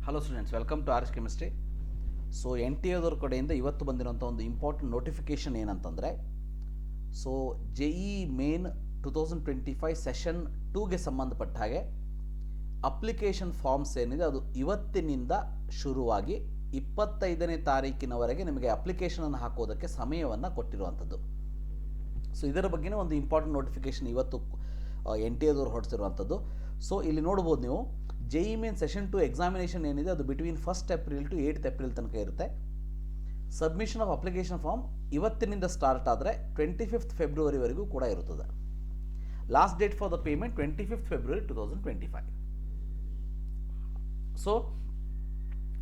Hello students, welcome to ours chemistry. So N T ಎದವ್ರ ಕಡೆಯಿಂದ ಇವತ್ತು ಬಂದಿರೋಂಥ ಒಂದು ಇಂಪಾರ್ಟೆಂಟ್ ನೋಟಿಫಿಕೇಷನ್ ಏನಂತಂದರೆ, ಸೊ JEE ಮೇನ್ 2025 ಸೆಷನ್ 2ಗೆ ಸಂಬಂಧಪಟ್ಟ ಹಾಗೆ ಅಪ್ಲಿಕೇಶನ್ ಫಾರ್ಮ್ಸ್ ಏನಿದೆ ಅದು ಇವತ್ತಿನಿಂದ ಶುರುವಾಗಿ 25ನೇ ತಾರೀಕಿನವರೆಗೆ ನಿಮಗೆ ಅಪ್ಲಿಕೇಶನನ್ನು ಹಾಕೋದಕ್ಕೆ ಸಮಯವನ್ನು ಕೊಟ್ಟಿರುವಂಥದ್ದು. ಸೊ ಇದರ ಬಗ್ಗೆನೇ ಒಂದು ಇಂಪಾರ್ಟೆಂಟ್ ನೋಟಿಫಿಕೇಷನ್ ಇವತ್ತು ಎನ್ ಟಿ ಎದವ್ರು ಹೊರಡಿಸಿರುವಂಥದ್ದು. ಸೊ ಇಲ್ಲಿ ನೋಡ್ಬೋದು ನೀವು, JEE ಮೇನ್ ಸೆಷನ್ 2 ಎಕ್ಸಾಮಿನೇಷನ್ ಏನಿದೆ ಅದು between 1st April to 8th April ತನಕ ಇರುತ್ತೆ. ಸಬ್ಮಿಷನ್ ಆಫ್ ಅಪ್ಲಿಕೇಶನ್ ಫಾರ್ಮ್ ಇವತ್ತಿನಿಂದ ಸ್ಟಾರ್ಟ್ ಆದರೆ 25th ಫೆಬ್ರವರಿವರೆಗೂ ಕೂಡ ಇರುತ್ತದೆ. Last date for the payment 25th February 2025. So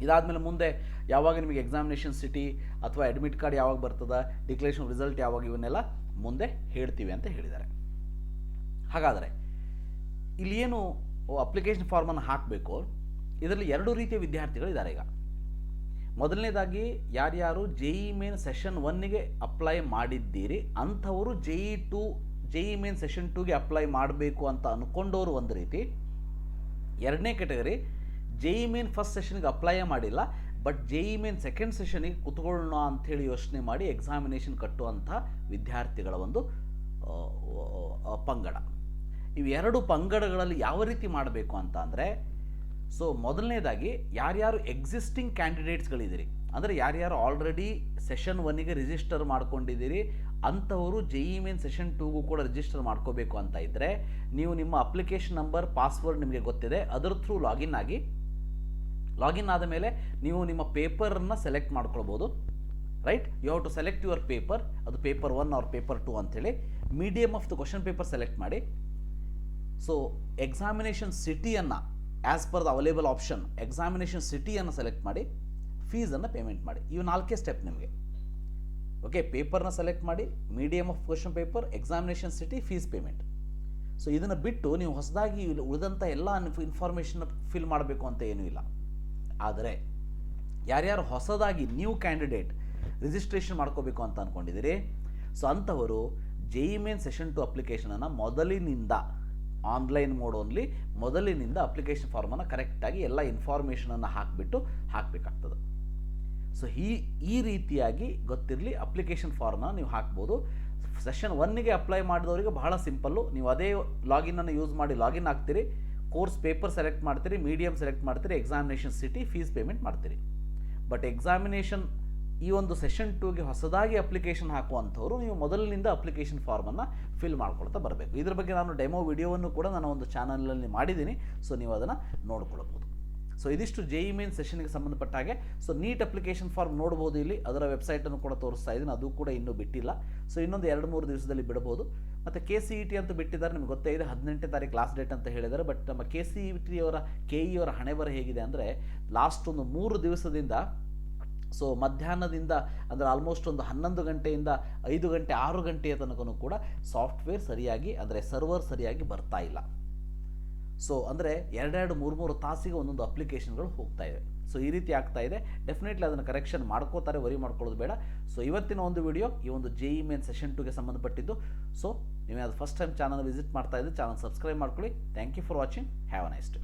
ಇದಾದಮೇಲೆ ಮುಂದೆ ಯಾವಾಗ ನಿಮಗೆ ಎಕ್ಸಾಮಿನೇಷನ್ ಸಿಟಿ ಅಥವಾ ಅಡ್ಮಿಟ್ ಕಾರ್ಡ್ ಯಾವಾಗ ಬರ್ತದೆ, ಡಿಕ್ಲರೇಷನ್ ರಿಸಲ್ಟ್ ಯಾವಾಗ, ಇವನ್ನೆಲ್ಲ ಮುಂದೆ ಹೇಳ್ತೀವಿ ಅಂತ ಹೇಳಿದ್ದಾರೆ. ಹಾಗಾದರೆ ಇಲ್ಲಿ ಏನು ಅಪ್ಲಿಕೇಶನ್ ಫಾರ್ಮನ್ನು ಹಾಕಬೇಕು, ಇದರಲ್ಲಿ ಎರಡು ರೀತಿಯ ವಿದ್ಯಾರ್ಥಿಗಳಿದ್ದಾರೆ. ಈಗ ಮೊದಲನೇದಾಗಿ ಯಾರ್ಯಾರು JEE ಮೇನ್ ಸೆಷನ್ 1ಗೆ ಅಪ್ಲೈ ಮಾಡಿದ್ದೀರಿ ಅಂಥವರು JEE ಮೇನ್ ಸೆಷನ್ 2ಗೆ ಅಪ್ಲೈ ಮಾಡಬೇಕು ಅಂತ ಅಂದ್ಕೊಂಡವರು ಒಂದು ರೀತಿ. ಎರಡನೇ ಕೆಟಗರಿ JEE ಮೇನ್ ಫಸ್ಟ್ ಸೆಷನ್ಗೆ ಅಪ್ಲೈ ಮಾಡಿಲ್ಲ, ಬಟ್ JEE ಮೇನ್ ಸೆಕೆಂಡ್ ಸೆಷನಿಗೆ ಕುತ್ಕೊಳ್ಳೋಣ ಅಂಥೇಳಿ ಯೋಚನೆ ಮಾಡಿ ಎಕ್ಸಾಮಿನೇಷನ್ ಕಟ್ಟುವಂಥ ವಿದ್ಯಾರ್ಥಿಗಳ ಒಂದು ಪಂಗಡ. ಇವೆರಡು ಪಂಗಡಗಳಲ್ಲಿ ಯಾವ ರೀತಿ ಮಾಡಬೇಕು ಅಂತ ಅಂದರೆ, ಸೊ ಮೊದಲನೇದಾಗಿ ಯಾರ್ಯಾರು ಎಕ್ಸಿಸ್ಟಿಂಗ್ ಕ್ಯಾಂಡಿಡೇಟ್ಸ್ಗಳಿದ್ದೀರಿ, ಅಂದರೆ ಯಾರ್ಯಾರು ಆಲ್ರೆಡಿ ಸೆಷನ್ 1ಗೆ ರಿಜಿಸ್ಟರ್ ಮಾಡ್ಕೊಂಡಿದ್ದೀರಿ ಅಂಥವರು JEE ಮೇನ್ ಸೆಷನ್ 2ಗೂ ಕೂಡ ರಿಜಿಸ್ಟರ್ ಮಾಡ್ಕೋಬೇಕು ಅಂತ ಇದ್ದರೆ, ನೀವು ನಿಮ್ಮ ಅಪ್ಲಿಕೇಶನ್ ನಂಬರ್, ಪಾಸ್ವರ್ಡ್ ನಿಮಗೆ ಗೊತ್ತಿದೆ, ಅದರ ಥ್ರೂ ಲಾಗಿನ್ ಆಗಿ, ಲಾಗಿನ್ ಆದ ಮೇಲೆ ನೀವು ನಿಮ್ಮ ಪೇಪರನ್ನು ಸೆಲೆಕ್ಟ್ ಮಾಡ್ಕೊಳ್ಬೋದು. Right, you have to select your paper. ಅದು ಪೇಪರ್ 1 ಆರ್ ಪೇಪರ್ 2 ಅಂಥೇಳಿ medium of the question paper select ಮಾಡಿ. ಸೊ ಎಕ್ಸಾಮಿನೇಷನ್ ಸಿಟಿಯನ್ನು as per the available option examination ಸಿಟಿಯನ್ನು ಸೆಲೆಕ್ಟ್ ಮಾಡಿ, ಫೀಸನ್ನು ಪೇಮೆಂಟ್ ಮಾಡಿ. ಇವು 4 ಸ್ಟೆಪ್ ನಿಮಗೆ. ಓಕೆ, ಪೇಪರ್ನ ಸೆಲೆಕ್ಟ್ ಮಾಡಿ, medium of question paper, examination city, fees payment. So ಇದನ್ನು ಬಿಟ್ಟು ನೀವು ಹೊಸದಾಗಿ ಉಳಿದಂಥ ಎಲ್ಲ ಇನ್ಫಾರ್ಮೇಷನ್ ಫಿಲ್ ಮಾಡಬೇಕು ಅಂತ ಏನೂ ಇಲ್ಲ. ಆದರೆ ಯಾರ್ಯಾರು ಹೊಸದಾಗಿ ನ್ಯೂ ಕ್ಯಾಂಡಿಡೇಟ್ ರಿಜಿಸ್ಟ್ರೇಷನ್ ಮಾಡ್ಕೋಬೇಕು ಅಂತ ಅಂದ್ಕೊಂಡಿದ್ದೀರಿ, ಸೊ ಅಂಥವರು JEE ಮೇನ್ ಸೆಷನ್ 2 ಅಪ್ಲಿಕೇಶನನ್ನು ಮೊದಲಿನಿಂದ ಆನ್ಲೈನ್ ಮೋಡ್ ಓನ್ಲಿ, ಮೊದಲಿನಿಂದ ಅಪ್ಲಿಕೇಶನ್ ಫಾರ್ಮನ್ನು ಕರೆಕ್ಟಾಗಿ ಎಲ್ಲ ಇನ್ಫಾರ್ಮೇಷನನ್ನು ಹಾಕಬೇಕಾಗ್ತದೆ. ಸೊ ಈ ರೀತಿಯಾಗಿ ಗೊತ್ತಿರಲಿ, ಅಪ್ಲಿಕೇಶನ್ ಫಾರ್ಮನ್ನು ನೀವು ಹಾಕ್ಬೋದು. ಸೆಷನ್ 1ಗೆ ಅಪ್ಲೈ ಮಾಡಿದವರಿಗೆ ಬಹಳ ಸಿಂಪಲ್ಲು, ನೀವು ಅದೇ ಲಾಗಿನನ್ನು ಯೂಸ್ ಮಾಡಿ ಲಾಗಿನ್ ಆಗ್ತೀರಿ, ಕೋರ್ಸ್ ಪೇಪರ್ ಸೆಲೆಕ್ಟ್ ಮಾಡ್ತೀರಿ, ಮೀಡಿಯಮ್ ಸೆಲೆಕ್ಟ್ ಮಾಡ್ತೀರಿ, ಎಕ್ಸಾಮಿನೇಷನ್ ಸಿಟಿ, ಫೀಸ್ ಪೇಮೆಂಟ್ ಮಾಡ್ತೀರಿ. ಬಟ್ ಎಕ್ಸಾಮಿನೇಷನ್ ಈ ಒಂದು ಸೆಷನ್ 2ಗೆ ಹೊಸದಾಗಿ ಅಪ್ಲಿಕೇಶನ್ ಹಾಕುವಂಥವ್ರು ನೀವು ಮೊದಲಿನಿಂದ ಅಪ್ಲಿಕೇಶನ್ ಫಾರ್ಮನ್ನು ಫಿಲ್ ಮಾಡ್ಕೊಳ್ತಾ ಬರಬೇಕು. ಇದ್ರ ಬಗ್ಗೆ ನಾನು ಡೆಮೋ ವಿಡಿಯೋವನ್ನು ಕೂಡ ನಾನು ಒಂದು ಚಾನಲಲ್ಲಿ ಮಾಡಿದ್ದೀನಿ, ಸೊ ನೀವು ಅದನ್ನು ನೋಡ್ಕೊಳ್ಬೋದು. ಸೊ ಇದಿಷ್ಟು JEE ಮೇನ್ ಸೆಷನ್ಗೆ ಸಂಬಂಧಪಟ್ಟ ಹಾಗೆ. ಸೊ ನೀಟ್ ಅಪ್ಲಿಕೇಶನ್ ಫಾರ್ಮ್ ನೋಡ್ಬೋದು ಇಲ್ಲಿ, ಅದರ ವೆಬ್ಸೈಟನ್ನು ಕೂಡ ತೋರಿಸ್ತಾ ಇದ್ದೀನಿ, ಅದು ಕೂಡ ಇನ್ನೂ ಬಿಟ್ಟಿಲ್ಲ. ಸೊ ಇನ್ನೊಂದು 2-3 ದಿವಸದಲ್ಲಿ ಬಿಡ್ಬೋದು. ಮತ್ತು KCET ಅಂತ ಬಿಟ್ಟಿದ್ದಾರೆ, ನಿಮ್ಗೆ ಗೊತ್ತೇ ಇದೆ, 18ನೇ ತಾರೀಕು ಲಾಸ್ಟ್ ಡೇಟ್ ಅಂತ ಹೇಳಿದ್ದಾರೆ. ಬಟ್ ನಮ್ಮ KCET ಅವರ KE ಅವರ ಹಣೆ ಬರ ಹೇಗಿದೆ ಅಂದರೆ, ಲಾಸ್ಟ್ ಒಂದು 3 ದಿವಸದಿಂದ, ಸೊ ಮಧ್ಯಾಹ್ನದಿಂದ ಅಂದರೆ ಆಲ್ಮೋಸ್ಟ್ ಒಂದು 11 ಗಂಟೆಯಿಂದ 5 ಗಂಟೆ 6 ಗಂಟೆಯ ತನಕನೂ ಕೂಡ ಸಾಫ್ಟ್ವೇರ್ ಸರಿಯಾಗಿ, ಅಂದರೆ ಸರ್ವರ್ ಸರಿಯಾಗಿ ಬರ್ತಾ ಇಲ್ಲ. ಸೊ ಅಂದರೆ 2-3 ತಾಸಿಗೆ ಒಂದೊಂದು ಅಪ್ಲಿಕೇಶನ್ಗಳು ಹೋಗ್ತಾ ಇವೆ. ಸೊ ಈ ರೀತಿ ಆಗ್ತಾ ಇದೆ. ಡೆಫಿನೆಟ್ಲಿ ಅದನ್ನು ಕರೆಕ್ಷನ್ ಮಾಡ್ಕೋತಾರೆ, ವರಿ ಮಾಡ್ಕೊಳ್ಳೋದು ಬೇಡ. ಸೊ ಇವತ್ತಿನ ಒಂದು ವಿಡಿಯೋ ಈ ಒಂದು JEE ಮೇನ್ ಸೆಷನ್ 2ಗೆ ಸಂಬಂಧಪಟ್ಟಿದ್ದು. ಸೊ ನೀವು ಅದು ಫಸ್ಟ್ ಟೈಮ್ ಚಾನಲ್ ವಿಸಿಟ್ ಮಾಡ್ತಾ ಇದ್ದು, ಚಾನಲ್ ಸಬ್ಸ್ಕ್ರೈಬ್ ಮಾಡ್ಕೊಳ್ಳಿ. Thank you for watching. Have a nice day.